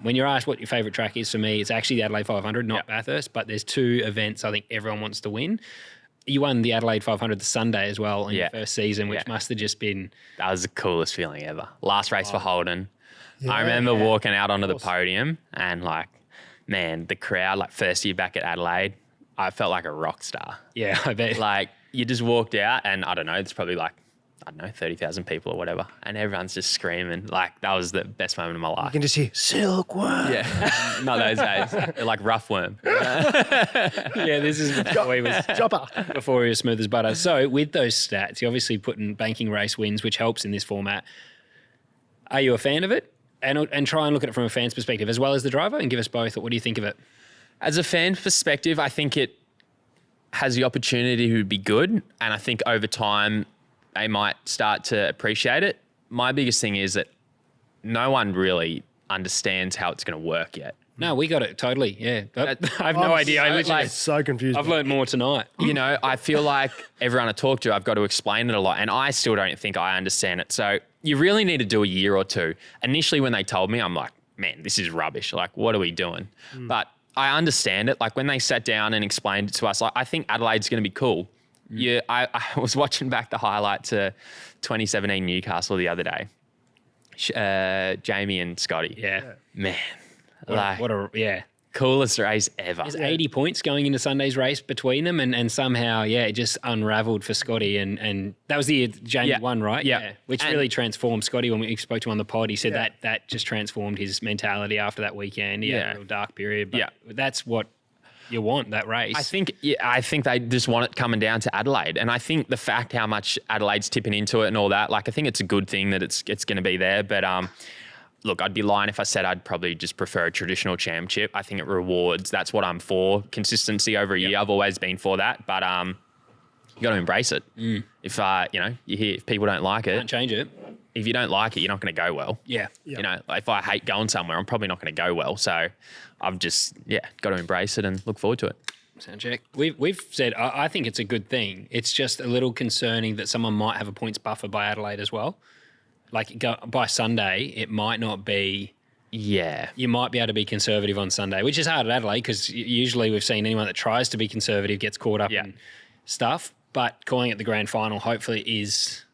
when you're asked what your favourite track is, for me, it's actually the Adelaide 500, not Bathurst, but there's 2 events I think everyone wants to win. You won the Adelaide 500 the Sunday as well in your first season, which must have just been... That was the coolest feeling ever. Last race for Holden. I remember walking out onto the podium and like, man, the crowd, like first year back at Adelaide, I felt like a rock star. Yeah, I bet. Like you just walked out and I don't know, it's probably like, 30,000 people or whatever. And everyone's just screaming. Like that was the best moment of my life. You can just hear silkworm. Yeah, not those days. They're like rough worm. Yeah, this is before he was Chopper. before he was smooth as butter. So with those stats, you're obviously putting banking race wins, which helps in this format. Are you a fan of it? And try and look at it from a fan's perspective as well as the driver and give us both. What do you think of it? As a fan perspective, I think it has the opportunity to be good. And I think over time, they might start to appreciate it. My biggest thing is that no one really understands how it's going to work yet. No, we got it totally. Yeah, I have no idea. I literally so confused. I've learned more tonight. You know, I feel like everyone I talk to, I've got to explain it a lot, and I still don't think I understand it. So you really need to do a year or two. Initially, when they told me, I'm like, man, this is rubbish. Like, what are we doing? But I understand it. Like when they sat down and explained it to us, like, I think Adelaide's going to be cool. Yeah, I was watching back the highlights of 2017 Newcastle the other day. Jamie and Scotty. Yeah. Man. Yeah. Coolest race ever. There's 80 points going into Sunday's race between them, and somehow, it just unravelled for Scotty. And that was the year Jamie won, right? Yeah. Which really transformed Scotty when we spoke to him on the pod. He said that just transformed his mentality after that weekend. He had a real dark period. But that's what you want, that race. I think they just want it coming down to Adelaide. And I think the fact how much Adelaide's tipping into it and all that, like I think it's a good thing that it's going to be there. But look, I'd be lying if I said I'd probably just prefer a traditional championship. I think it rewards. That's what I'm for. Consistency over a year. I've always been for that. But you got to embrace it. If you hear if people don't like it, can't change it. If you don't like it, you're not going to go well. Yeah. You know, like if I hate going somewhere, I'm probably not going to go well. So I've just got to embrace it and look forward to it. Sound check. We've said I think it's a good thing. It's just a little concerning that someone might have a points buffer by Adelaide as well. Like by Sunday, it might not be. Yeah. You might be able to be conservative on Sunday, which is hard at Adelaide because usually we've seen anyone that tries to be conservative gets caught up in stuff. But calling it the grand final hopefully is.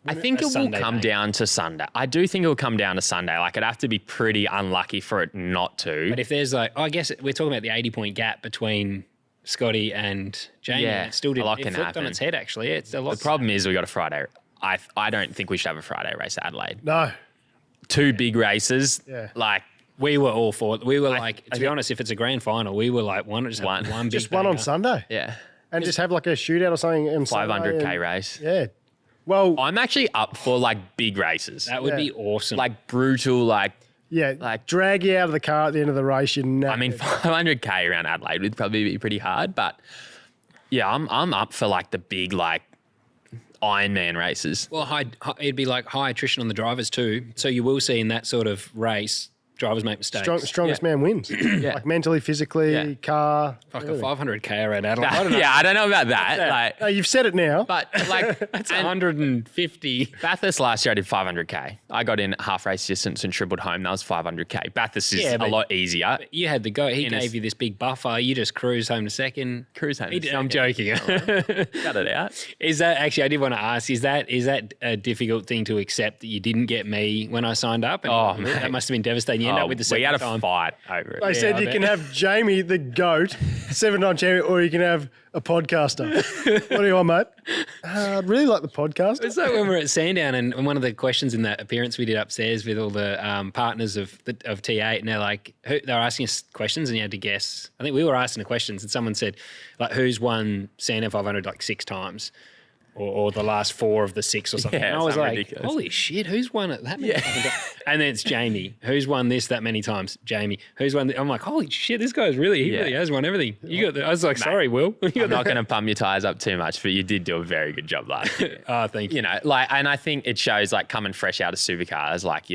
I think it will come down to Sunday. I do think it will come down to Sunday. Like it'd have to be pretty unlucky for it not to. But if there's I guess we're talking about the 80-point gap between Scotty and Jamie. Yeah, it still did. a lot It can flipped happen. on its head actually. It's a lot. The problem is we got a Friday. I don't think we should have a Friday race at Adelaide. No. 2 big races. Yeah. Like we were all for it. We were to be honest, if it's a grand final, we were like, why not just have one big Just one on Sunday. yeah, And just have like a shootout or something. 500k race. Yeah. Well, I'm actually up for like big races. That would be awesome. Like brutal, like drag you out of the car at the end of the race. I mean, 500k around Adelaide would probably be pretty hard, but yeah, I'm up for like the big like Ironman races. Well, it'd be like high attrition on the drivers too. So you will see in that sort of race, drivers make mistakes. Strongest man wins. Like mentally, physically, car. Fuck a 500k around Adelaide. I don't know. Yeah, I don't know about that. Like, No, you've said it now. but like That's 150. Bathurst last year I did 500k. I got in half race distance and tripled home. That was 500k. Bathurst is a lot easier. You had the go. He gave you this big buffer. You just cruised home to second. I'm joking. Cut it out. Is that actually? I did want to ask. Is that a difficult thing to accept that you didn't get me when I signed up? And mate. that must have been devastating. You end up with the second we had a time. fight over it. They said you can have Jamie, the GOAT, 7-time champion, or you can have a podcaster. What do you want, mate? I'd really like the podcaster. It's like when we were at Sandown and one of the questions in that appearance we did upstairs with all the partners of T8 and they're like, they were asking us questions and you had to guess. I think we were asking the questions and someone said, like, who's won Sandown 500 like 6 times? Or the last 4 of the 6 or something. Yeah, and I was like, ridiculous. holy shit, who's won it that many times? And then it's Jamie. Who's won this that many times? Jamie. Who's won I'm like, holy shit, this guy's really has won everything. I was like, sorry, Will. I'm not going to pump your tires up too much, but you did do a very good job last year. Oh, thank you. You know, like, and I think it shows like coming fresh out of Supercars, like,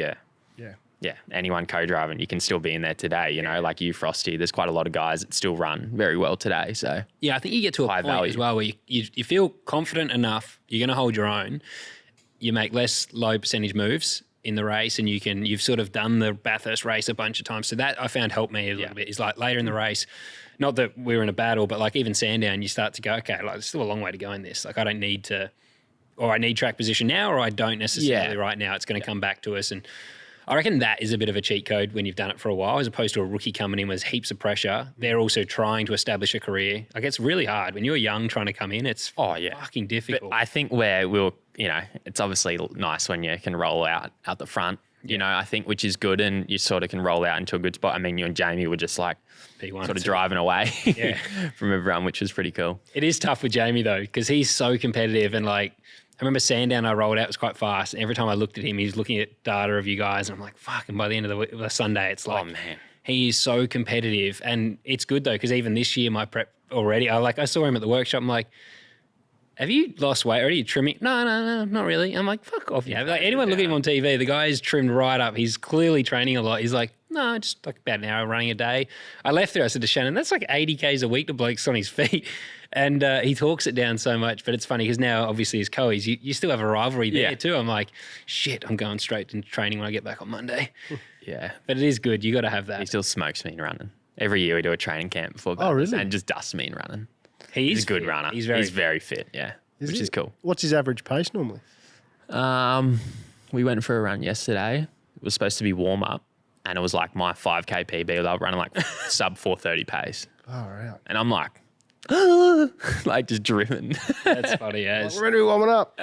anyone co-driving, you can still be in there today, you know, like you, Frosty. There's quite a lot of guys that still run very well today. So yeah, I think you get to a point value as well where you feel confident enough, you're going to hold your own, you make less low percentage moves, in the race, and you've sort of done the Bathurst race a bunch of times. So that I found helped me a little bit. Is like later in the race, not that we were in a battle, but like even Sandown, you start to go, okay, like there's still a long way to go in this. Like I don't need to, or I need track position now, or I don't necessarily right now. It's going to come back to us. And I reckon that is a bit of a cheat code when you've done it for a while, as opposed to a rookie coming in with heaps of pressure. They're also trying to establish a career. Like it's really hard when you're young trying to come in. It's fucking difficult. But I think where it's obviously nice when you can roll out the front. You know, I think, which is good, and you sort of can roll out into a good spot. I mean, you and Jamie were just like P1 sort of driving away from everyone, which was pretty cool. It is tough with Jamie though, because he's so competitive, and like I remember Sandown I rolled out was quite fast. And every time I looked at him, he's looking at data of you guys, and I'm like, fuck. And by the end of the Sunday, it's like, oh man, he is so competitive, and it's good though, because even this year my prep already, I saw him at the workshop. I'm like, have you lost weight? Or are you trimming? No, not really. I'm like, fuck off. Yeah, like anyone look at him on TV, the guy is trimmed right up. He's clearly training a lot. He's like, no, just like about an hour running a day. I left there. I said to Shannon, that's like 80 Ks a week to blokes on his feet. And he talks it down so much, but it's funny because now obviously as Coes, you still have a rivalry there too. I'm like, shit, I'm going straight into training when I get back on Monday. Yeah. But it is good. You got to have that. He still smokes me in running. Every year we do a training camp before really? and just dusts me in running. He's a good fit. runner. He's very fit, yeah. Which is cool. What's his average pace normally? We went for a run yesterday. It was supposed to be warm up, and it was like my 5K PB. They were running like sub 4:30 pace. Oh, right. And I'm like, like just driven. That's funny, yeah. We're ready to warm it up.